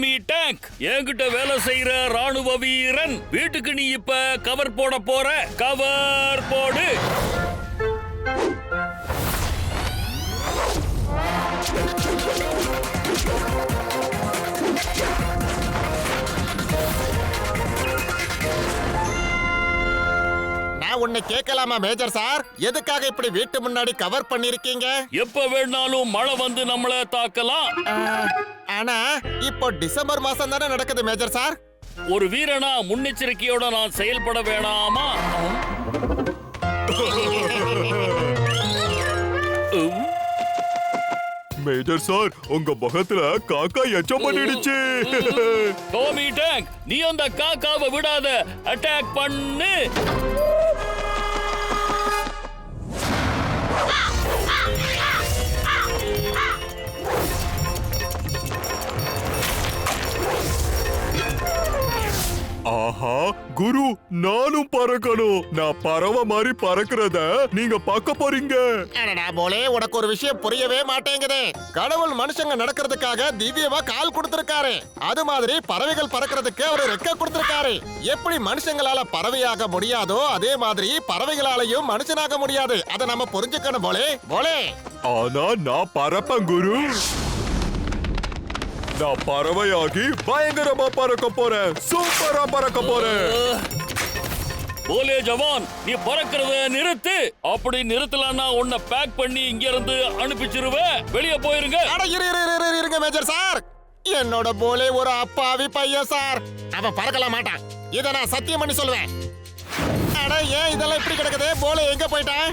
Tomy tank, என்கிட்ட வேலை செய்யற ராணுவ வீரன். வீட்டுக்கு நீ இப்ப கவர் போட போற. கவர் போடு. உன்னை கேட்கலாமா மேஜர் சார்? எதுக்காக இப்படி வீட்டு முன்னாடி கவர் பண்ணிருக்கீங்க? எப்ப வேணாலும் மழை வந்து நம்மள தாக்கலாம். ஆனா இப்போ டிசம்பர் மாசம் தானே நடக்குது மேஜர் சார். ஒரு வீரனா முன்னெச்சரிக்கையோட நான் செயல்பட வேணாமா? மேஜர் சார், உங்க முகத்துல காக்கா எச்சம் பண்ணிடுச்சு. டோமி டேங்க், நீ அந்த காக்காவை விடாத, அட்டாக் பண்ணு. ஆஹா குரு, நானும் பறக்கணும். நான் பறவை மாதிரி பறக்கிறத நீங்க பார்க்க போறீங்க. போலே உனக்கு ஒரு விஷயம் புரியவே மாட்டேங்குது. கடவுள் மனுஷங்க நடக்கிறதுக்காக திவ்யமா கால் கொடுத்திருக்காரு. அது மாதிரி பறவைகள் பறக்கிறதுக்கு அவரு ரெக்க கொடுத்திருக்காரு. எப்படி மனுஷங்களால பறவையாக முடியாதோ அதே மாதிரி பறவைகளாலையும் மனுஷனாக முடியாது. அதை நம்ம புரிஞ்சுக்கணும் போலே. போலே ஆனா நான் பறப்பேன் குரு. நான் பறவையாகி பயங்கரமா பறக்க போறேன். சூப்பரா பறக்க போறேன். போலே ஜவான், நீ பறக்கிறத நிறுத்து. அப்படி நிறுத்தலன்னா உன்னை பேக் பண்ணி இங்க இருந்து அனுப்பிச்சிருவேன். வெளியே போயிருங்க. இருங்க மேஜர் சார். என்னோட போலே ஒரு அப்பாவி பையன் சார். அவன் பறக்கல மாட்டான். இத நான் சத்தியம் பண்ணி சொல்லுவேன். அட ஏன் இதெல்லாம் இப்படி கிடக்குது? போலே எங்க போயிட்டான்?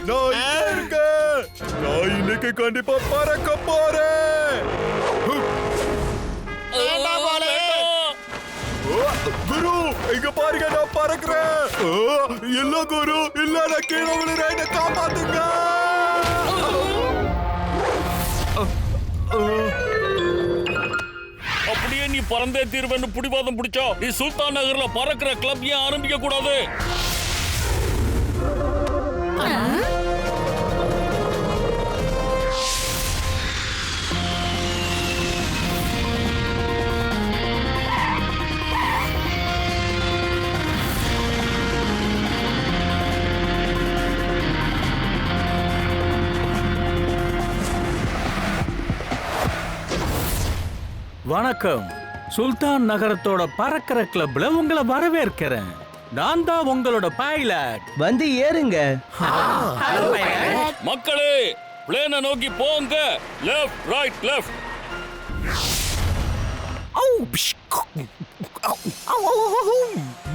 நான் இன்னைக்கு கண்டிப்பா பறக்க போறேன். குரு, இங்க பாருங்க, நான் பறக்கிறேன். இல்ல குரு, இல்ல, நான் கீழே விழுறேன். என்ன காப்பாத்துங்க. அப்படியே நீ பறந்தே தீர்வேன்னு புடிவாதம் பிடிச்சா நீ சுல்தான் நகர்ல பறக்கிற கிளப் ஏன் ஆரம்பிக்க கூடாது? வணக்கம். சுல்தான் நகரத்தோட பறக்கிற கிளப்ல உங்களை வரவேற்கிறேன். நான் தான் உங்களோட பைலட். வந்து ஏறுங்க. மக்களே, பிளேனை நோக்கி போங்க. Left, right, left.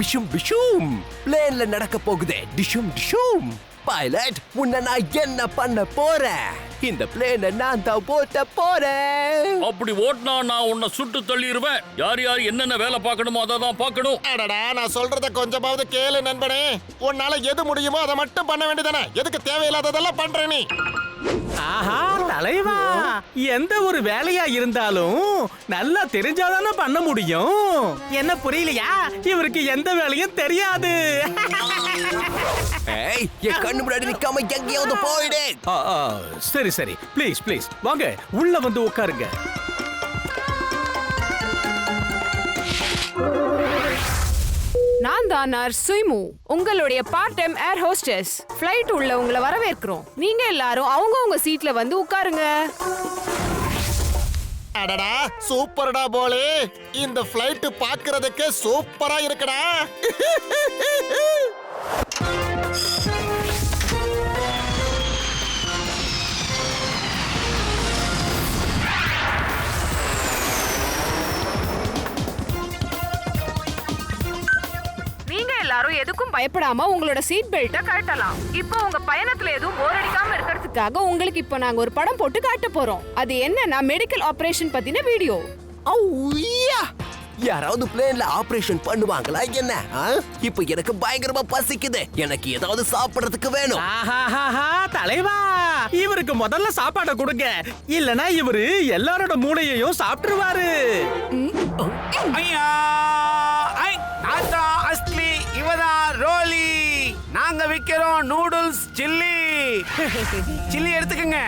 பிஷும் பிஷும் பிளேன்ல நடக்க போகுதே. டிஷும் டிஷும். பைலட், உன்னை நான் என்ன பண்ண போறேன்? இந்த பிளேனை நான் தான் போட்ட போறேன். அப்படி ஓட்டினா நான் உன்னை சுட்டு தள்ளிடுவேன். யார் யார் என்னென்ன வேலை பார்க்கணுமோ அதை தான் பார்க்கணும். அடடா, நான் சொல்றத கொஞ்சமாவது கேளு நண்பனே. உன்னால எது முடியுமோ அதை மட்டும் பண்ண வேண்டியதானே. எதுக்கு தேவையில்லாததெல்லாம் பண்ற நீ? ஆஹா தலைவா, எந்த ஒரு வேலையா இருந்தாலும் நல்லா தெரிஞ்சாதானே பண்ண முடியும். என்ன புரியலையா? இவருக்கு எந்த வேலையும் தெரியாது. ஏய், என் கண்ணு முன்னாடி நிக்காம எங்கேயாவது போயிடு. சரி சரி, ப்ளீஸ் ப்ளீஸ் வாங்க, உள்ள வந்து உட்காருங்க. நான் தான் நர்ஸ் சுய்மு, உங்களுடைய பார்ட் டைம் ஏர் ஹோஸ்டஸ். ஃப்ளைட் உள்ள உங்களை வரவேற்கிறோம். நீங்க எல்லாரும் அவங்கவங்க சீட்ல வந்து உட்காருங்க. அடடா, சூப்பர்டா போலே. இந்த ஃப்ளைட் பார்க்கிறதுக்கு சூப்பரா இருக்குடா. நீங்க எல்லாரும் எதுக்கும் பயப்படாம உங்களோட சீட் பெல்ட்டை கழட்டலாம். இப்போ உங்க பயணத்துல எதுவும் போர் அடிக்காம இருக்கிறதுக்காக உங்களுக்கு இப்போ நாங்க ஒரு படம் போட்டு காட்ட போறோம். அது என்னன்னா மெடிக்கல் ஆபரேஷன் பத்தின வீடியோ. யாராவது பிளேன்ல ஆபரேஷன் பண்ணுவாங்களா என்ன? இப்போ எனக்கு பயங்கரமா பசிக்குது. எனக்கு ஏதாவது சாப்பிடறதுக்கு வேணும். தலைவா, இவருக்கு முதல்ல சாப்பாடை கொடுங்க, இல்லனா இவரு எல்லாரோட மூளையையும் சாப்பிட்டுருவாரு. ஐயா, அஸ்லி இவதான் ரோலி. நாங்க விக்கிறோம் நூடுல்ஸ், சில்லி. சில்லி எடுத்துக்கங்க.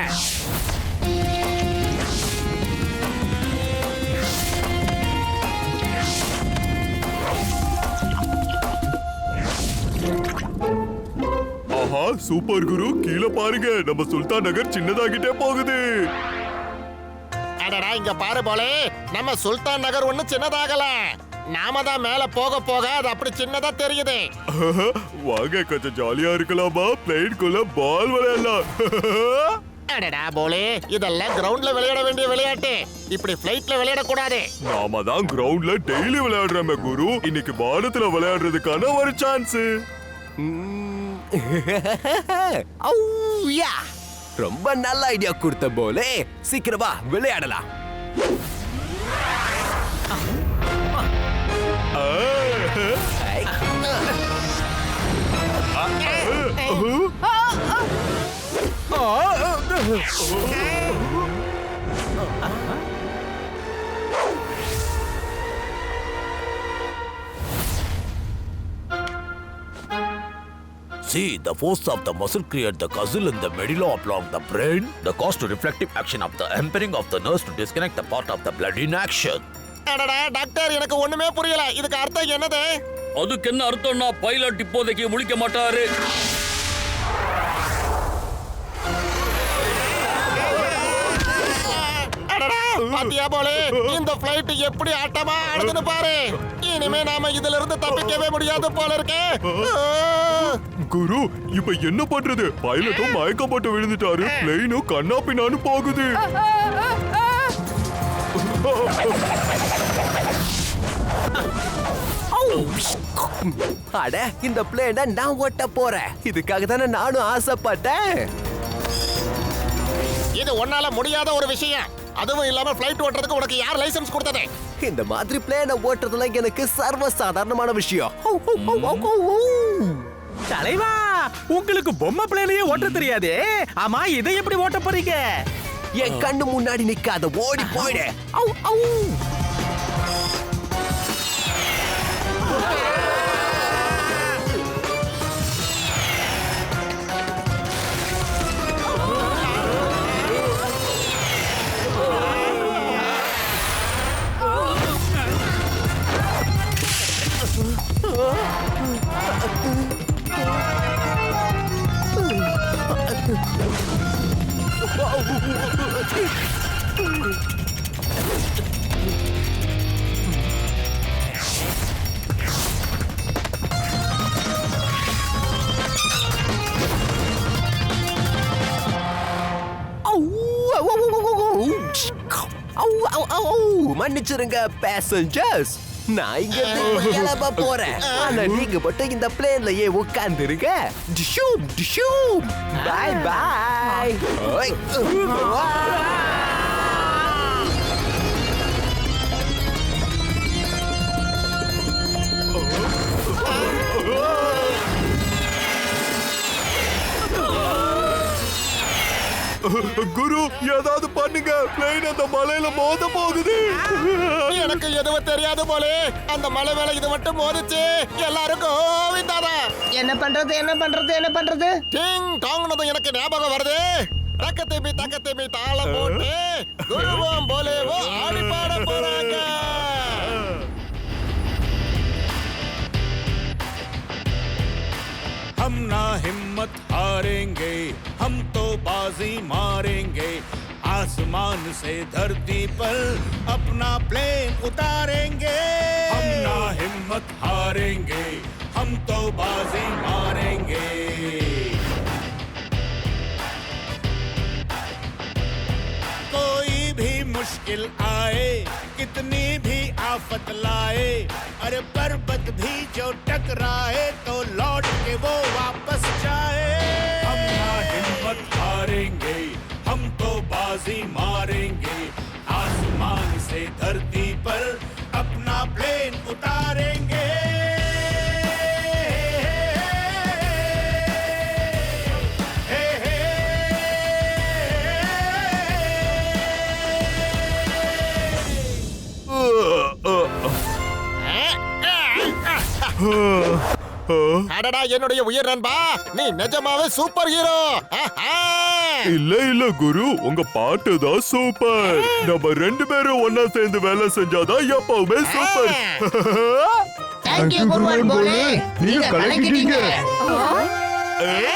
சூப்பர் குரு, கீழே பாருங்க, நம்ம சுல்தான் நகர் சின்னதாகிட்டே போகுது. அடடா, இங்க பாரு போலே, நம்ம சுல்தான் நகர் ஒண்ணு சின்னதாகல. நாம தான் மேல போக போக அது அப்படி சின்னதா தெரியுது. வாங்க, கொஞ்சம் ஜாலியா இருக்கலாமா? பிளேன்குள்ள பால் விளையாடலாம். அடடா போலே, இதெல்லாம் கிரவுண்ட்ல விளையாட வேண்டிய விளையாட்டு. இப்படி பிளைட்ல விளையாட கூடாது. நாம தான் கிரவுண்ட்ல டெய்லி விளையாடுறோமே குரு, இன்னைக்கு வானத்துல விளையாடுறதுக்கான ஒரு சான்ஸ். ரொம்ப நல்ல ஐடியா கொடுத்த போலே, சீக்கிரமா விளையாடலாம். See, the force of the muscle creates the muscle in the medulla along the brain. The cause to reflective action of the emptying of the nerves to disconnect the part of the blood in action. அடடா doctor, எனக்கு ஒண்ணுமே புரியல. இதுக்கு அர்த்தம் என்னது? அதுக்கு என்ன அர்த்தம்னா பைலட் இப்போதைக்கு முழிக்க மாட்டாரு. பாத்தியா போலே, இந்த பிளைட் எப்படி ஆட்டமா ஆடுதுன்னு பாரு. இனிமே நாம இதுல இருந்து தப்பிக்கவே முடியாது போல இருக்கே. குரு, இப்ப என்ன பண்றது? பைலட்டும் மயக்கப்பட்டு விழுந்துட்டாரு, பிளேனும் கண்ணா பின்னான்னு போகுது. அட, இந்த பிளேனை நான் ஓட்ட போறேன். இதுக்காக தானே நானும் ஆசைப்பட்டேன். இது ஒன்னால முடியாத ஒரு விஷயம். அதுவும் இல்லாம பிளைட் ஓட்டுறதுக்கு உனக்கு யார் லைசென்ஸ் கொடுத்தது? இந்த மாதிரி பிளேனை ஓட்டுறதுல எனக்கு சர்வ சாதாரணமான விஷயம். தலைவா, உங்களுக்கு பொம்மை பிளேனையே ஓட்ட தெரியாதே. ஆமா, இதை எப்படி ஓட்ட போறீங்க? என் கண்ணு முன்னாடி நிக்காத, ஓடி போயிடு. மன்னிச்சிருங்க பேசஞ்சர்ஸ், நான் இங்க இருந்து கிளம்ப போறேன். ஆனா நீங்க மட்டும் இந்த பிளேன்லயே உட்கார்ந்துருங்க. டிஷூம் டிஷூம், பை பை. குரு, ஏதாவது பண்ணுங்க, பிளேன் அந்த மலையில மோத போகுது. எனக்கு எதுவும் தெரியாது போலே, அந்த மலை மேல இது மட்டும் மோதிச்சு. எல்லாருக்கும் கோவிந்தாதான். என்ன பண்றது என்ன பண்றது என்ன பண்றது? டிங் டாங்னது எனக்கு ஞாபகம் வருது. தக்கத்திமி தாளம் போட்டு குருவும் போலேவோ ஆடி பாட போறாங்க. हम ना हिम्मत हारेंगे, हम तो बाजी मारेंगे. आसमान से धरती पर अपना प्लेन उतारेंगे. हम ना हिम्मत हारेंगे, हम तो बाजी मारेंगे. कोई भी मुश्किल आए, कितनी भी आफत लाए, अरे पर्वत भी जो टकराए तो लौट के वो वापस जाए. हम ना हिम्मत हारेंगे, हम तो बाजी मारेंगे. आसमान से धरती पर अपना प्लेन उतारेंगे. அடடா, என்னுடைய உயிர் நண்பா, நீ நிஜமாவே சூப்பர் ஹீரோ. இல்ல குரு, உங்க பாட்டு தான் சூப்பர். நம்ம ரெண்டு பேரும் ஒன்னா சேர்ந்து வேலை செஞ்சாதான் எப்பவுமே சூப்பர். தேங்க் யூ குருவான் போலே, நீங்க கலக்கிட்டீங்க. ஏய்.